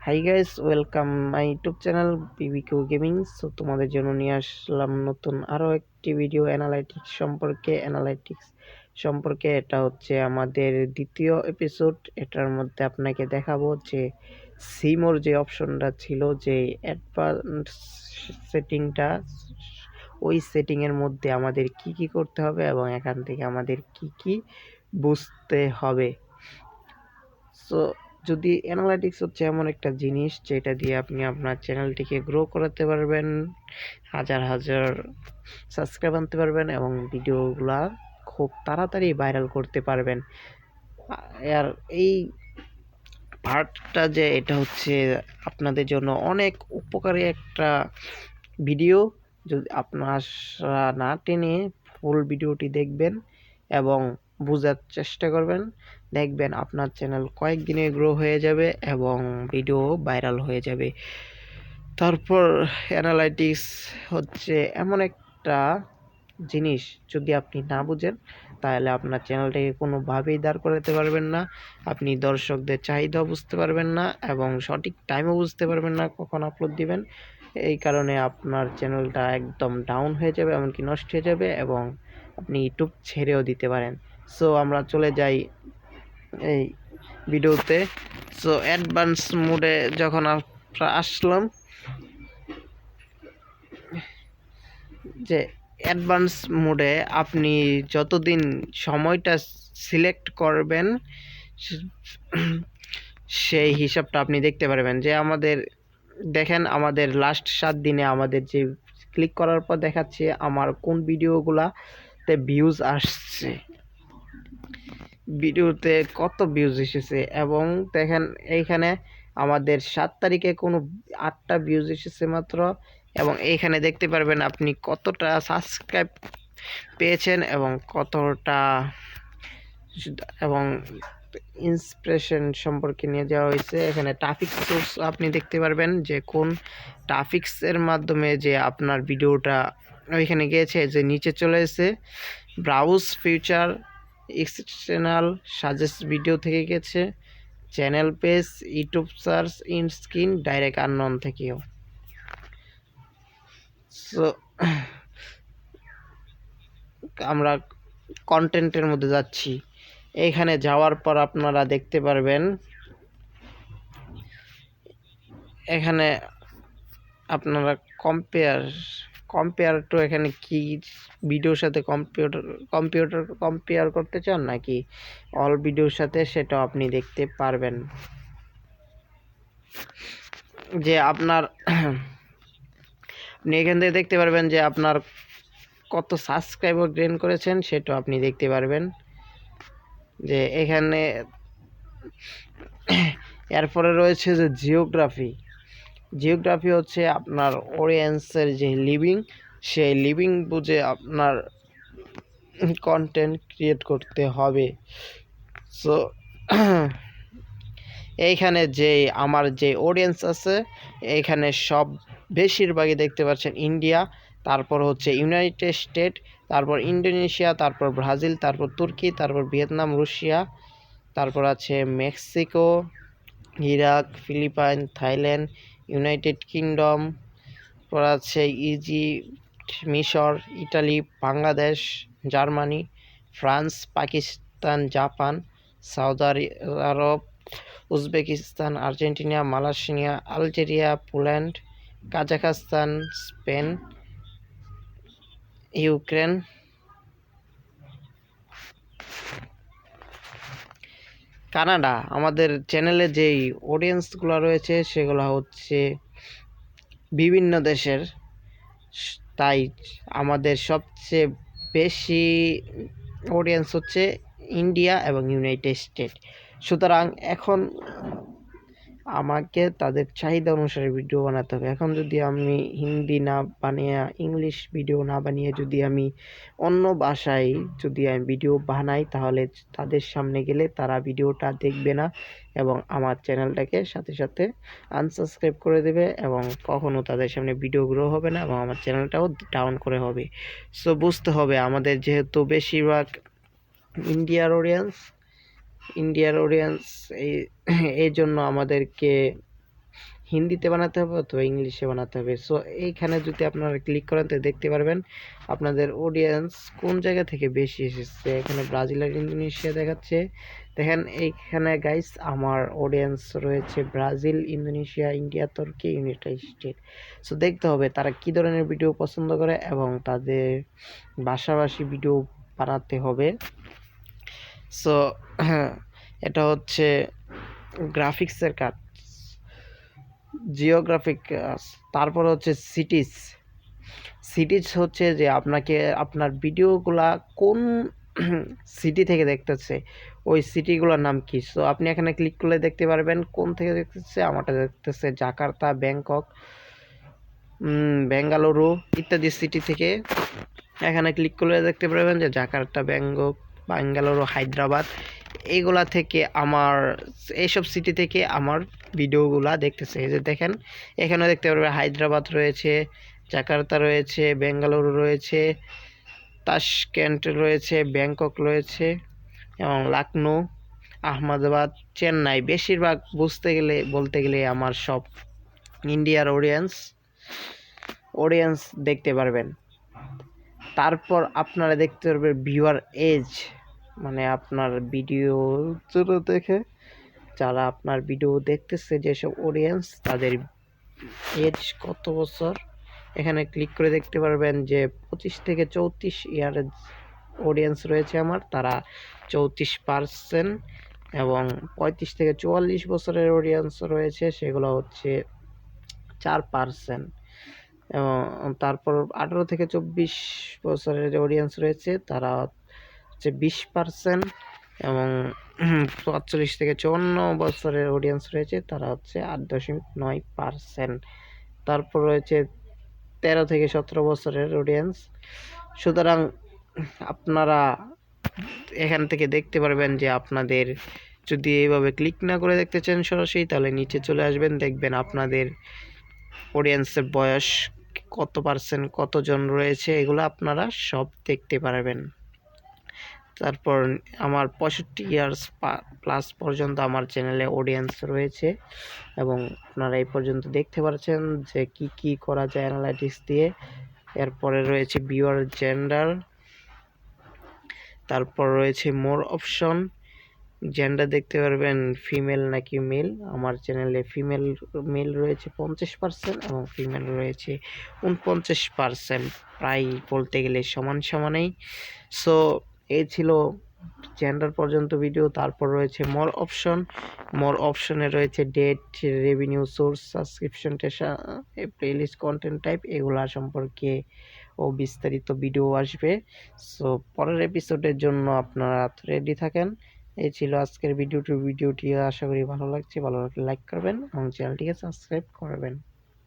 Hi guys, welcome my YouTube channel BBQ gaming. So তোমাদের জন্য নিয়ে আসলাম নতুন আরও একটি ভিডিও অ্যানালাইটিক্স সম্পর্কে। এটা হচ্ছে আমাদের দ্বিতীয় এপিসোড। এটার মধ্যে আপনাকে দেখাবো যে সিমোর যে অপশনটা ছিল, যে অ্যাডভান্স সেটিংটা, ওই সেটিংয়ের মধ্যে আমাদের কি কি করতে হবে এবং এখান থেকে আমাদের কি কি বুঝতে হবে। সো যদি অ্যানালাইটিক্স হচ্ছে এমন একটা জিনিস যেটা দিয়ে আপনি আপনার চ্যানেলটিকে গ্রো করাতে পারবেন, হাজার হাজার সাবস্ক্রাইব আনতে পারবেন এবং ভিডিওগুলা খুব তাড়াতাড়ি ভাইরাল করতে পারবেন। আর এই পার্টটা যে এটা হচ্ছে আপনাদের জন্য অনেক উপকারী একটা ভিডিও। যদি আপনারা না টেনে ফুল ভিডিওটি দেখবেন এবং বোঝার চেষ্টা করবেন, দেখবেন আপনার চ্যানেল কয়েকদিনে গ্রো হয়ে যাবে এবং ভিডিও ভাইরাল হয়ে যাবে। তারপর অ্যানালাইটিক্স হচ্ছে এমন একটা জিনিস, যদি আপনি না বুঝেন তাহলে আপনার চ্যানেলটাকে কোনোভাবেই দাঁড় করাতে পারবেন না। আপনি দর্শকদের চাহিদা বুঝতে পারবেন না এবং সঠিক টাইমও বুঝতে পারবেন না কখন আপলোড দিবেন। এই কারণে আপনার চ্যানেলটা একদম ডাউন হয়ে যাবে, এমনকি নষ্ট হয়ে যাবে এবং আপনি ইউটিউব ছেড়েও দিতে পারেন। সো আমরা চলে যাই এই ভিডিওতে। সো অ্যাডভান্স মোডে যখন আমরা আসলাম, যে অ্যাডভান্স মোডে আপনি যতদিন সময়টা সিলেক্ট করবেন সেই হিসাবটা আপনি দেখতে পারবেন। যে আমাদের দেখেন, আমাদের লাস্ট 7 দিনে আমাদের যে ক্লিক করার পর দেখাচ্ছে আমার কোন ভিডিওগুলাতে ভিউজ আসছে, ভিডিওতে কত ভিউজ এসেছে। এবং দেখেন এইখানে আমাদের 7 তারিখে কোনো 8টা ভিউজ এসেছে মাত্র। এবং এইখানে দেখতে পারবেন আপনি কতটা সাবস্ক্রাইব পেয়েছেন এবং কতটা, এবং ইন্সপিরেশন সম্পর্কে নিয়ে যাওয়া হয়েছে। এখানে ট্রাফিক সোর্স আপনি দেখতে পারবেন যে কোন ট্রাফিক্সের মাধ্যমে যে আপনার ভিডিওটা ওইখানে গিয়েছে, যে নিচে চলে এসে browse future external suggest video থেকে গেছে, channel page, YouTube search, in screen, direct unknown থেকেও। সো আমরা কন্টেন্টের মধ্যে যাচ্ছি। এইখানে যাওয়ার পর আপনারা দেখতে পারবেন, এখানে আপনারা কম্পেয়ার টু, এখানে কি ভিডিওর সাথে কম্পেয়ার করতে চান নাকি অল ভিডিওর সাথে, সেটাও আপনি দেখতে পারবেন। যে আপনার আপনি এখান থেকে দেখতে পারবেন যে আপনার কত সাবস্ক্রাইবার গেইন করেছেন, সেটাও আপনি দেখতে পারবেন। যে এখানে এরপরে রয়েছে যে জিওগ্রাফি হচ্ছে আপনার অডিয়েন্সের যে লিভিং, সেই লিভিং বুঝে আপনার কন্টেন্ট ক্রিয়েট করতে হবে। সো এইখানে যে আমার যে অডিয়েন্স আছে, এইখানে সব বেশিরভাগই দেখতে পাচ্ছেন ইন্ডিয়া, তারপর হচ্ছে ইউনাইটেড স্টেট, তারপর ইন্দোনেশিয়া, তারপর ব্রাজিল, তারপর তুর্কি, তারপর ভিয়েতনাম, রাশিয়া, তারপর আছে Mexico, Iraq, Philippine, Thailand, United Kingdom, তারপর আছে ইজিপ্ট, মিশর, Italy, Bangladesh, Germany, France, Pakistan, Japan, Saudi আরব, Uzbekistan, Argentina, Malaysia, Algeria, Poland, Kazakhstan, Spain, Ukraine, Canada. আমাদের চ্যানেলে যেই অডিয়েন্সগুলো রয়েছে সেগুলো হচ্ছে বিভিন্ন দেশের, তাই আমাদের সবচেয়ে বেশি অডিয়েন্স হচ্ছে ইন্ডিয়া এবং ইউনাইটেড স্টেট। সুতরাং এখন আমাকে তাদের চাহিদা অনুসারে ভিডিও বানাতে হবে। এখন যদি আমি হিন্দি না বানিয়ে, ইংলিশ ভিডিও না বানিয়ে যদি আমি অন্য ভাষায় যদি আমি ভিডিও বানাই, তাহলে তাদের সামনে গেলে তারা ভিডিওটা দেখবে না এবং আমার চ্যানেলটাকে সাথে সাথে আনসাবস্ক্রাইব করে দেবে এবং কখনো তাদের সামনে ভিডিও গ্রো হবে না এবং আমার চ্যানেলটাও ডাউন করে হবে। সো বুঝতে হবে, আমাদের যেহেতু বেশিরভাগ ইন্ডিয়ার অডিয়েন্স, এই জন্য আমাদেরকে হিন্দিতে বানাতে হবে অথবা ইংলিশে বানাতে হবে। সো এইখানে যদি আপনারা ক্লিক করেন তো দেখতে পারবেন আপনাদের অডিয়েন্স কোন জায়গা থেকে বেশি এসেছে। এখানে ব্রাজিল আর ইন্দোনেশিয়া দেখাচ্ছে। দেখেন এইখানে গাইস আমার অডিয়েন্স রয়েছে ব্রাজিল, ইন্দোনেশিয়া, ইন্ডিয়া, তুর্কি, ইউনাইটেড স্টেট। সো দেখতে হবে তারা কী ধরনের ভিডিও পছন্দ করে এবং তাদের ভাষাভাষী ভিডিও বানাতে হবে। সো এটা হচ্ছে গ্রাফিক্সের কাজ, জিওগ্রাফিক কাজ। তারপর হচ্ছে সিটিজ। সিটিজ হচ্ছে যে আপনাকে আপনার ভিডিওগুলা কোন সিটি থেকে দেখতেছে, ওই সিটিগুলোর নাম কি। সো আপনি এখানে ক্লিক করলে দেখতে পারবেন কোন থেকে দেখতেছে। আমারটা দেখতেছে জাকার্তা, ব্যাংকক, বেঙ্গালুরু ইত্যাদি সিটি থেকে। এখানে ক্লিক করলে দেখতে পারবেন যে জাকার্তা, ব্যাংকক, বেঙ্গালুরু, হায়দ্রাবাদ এইগুলা থেকে আমার এইসব সিটি থেকে আমার ভিডিওগুলা দেখতেছে। এই যে দেখেন এখানে দেখতে পারবেন হায়দ্রাবাদ রয়েছে, জাকার্তা রয়েছে, বেঙ্গালুরু রয়েছে, তাশকেন্ট রয়েছে, ব্যাংকক রয়েছে এবং লখনউ, আহমেদাবাদ, চেন্নাই। বেশিরভাগ বলতে গেলে আমার সব ইন্ডিয়ার অডিয়েন্স দেখতে পারবেন। তারপর আপনারা দেখতে পারবেন ভিউয়ার এজ, মানে আপনার ভিডিও দেখে যারা আপনার ভিডিও দেখতেছে যেসব অডিয়েন্স তাদের এজ কত বছর। এখানে ক্লিক করে দেখতে পারবেন যে 25 থেকে 34 ইয়ারের অডিয়েন্স রয়েছে আমার, তারা 34%, এবং 35 থেকে 44 বছরের অডিয়েন্স রয়েছে সেগুলো হচ্ছে 4%, এবং তারপর 18 থেকে 24 বছরের যে অডিয়েন্স রয়েছে তারা হচ্ছে 20%, এবং 45 থেকে 54 বছরের অডিয়েন্স রয়েছে তারা হচ্ছে 8.9%। তারপর রয়েছে 13 থেকে 17 বছরের অডিয়েন্স। সুতরাং আপনারা এখান থেকে দেখতে পারবেন যে আপনাদের যদি এইভাবে ক্লিক না করে দেখতে চান সরাসরি, তাহলে নিচে চলে আসবেন, দেখবেন আপনাদের অডিয়েন্সের বয়স কত পার্সেন্ট, কতজন রয়েছে, এগুলো আপনারা সব দেখতে পারবেন। তারপর আমার 65 ইয়ার্স প্লাস পর্যন্ত আমার চ্যানেলে অডিয়েন্স রয়েছে, এবং আপনারা এই পর্যন্ত দেখতে পাচ্ছেন যে কি করা যায় অ্যানালাইটিক্স দিয়ে। এরপরে রয়েছে ভিউয়ার জেন্ডার, তারপর রয়েছে মোর অপশন। জেন্ডার দেখতে পারবেন ফিমেল নাকি মেল। আমার চ্যানেলে মেল রয়েছে 50% এবং ফিমেল রয়েছে 49%, প্রায় বলতে গেলে সমানেই। সো এই ছিল জেন্ডার পর্যন্ত ভিডিও। তারপর রয়েছে মোর অপশনে রয়েছে date, revenue source, subscription, playlist, content type, এগুলা সম্পর্কে ও বিস্তারিত ভিডিও আসবে। সো পরের এপিসোডের জন্য আপনারা রেডি থাকেন। এই ছিল আজকের ভিডিওটি। আশা করি ভালো লাগছে। ভালো লাগলে লাইক করবেন এবং চ্যানেলটিকে সাবস্ক্রাইব করবেন।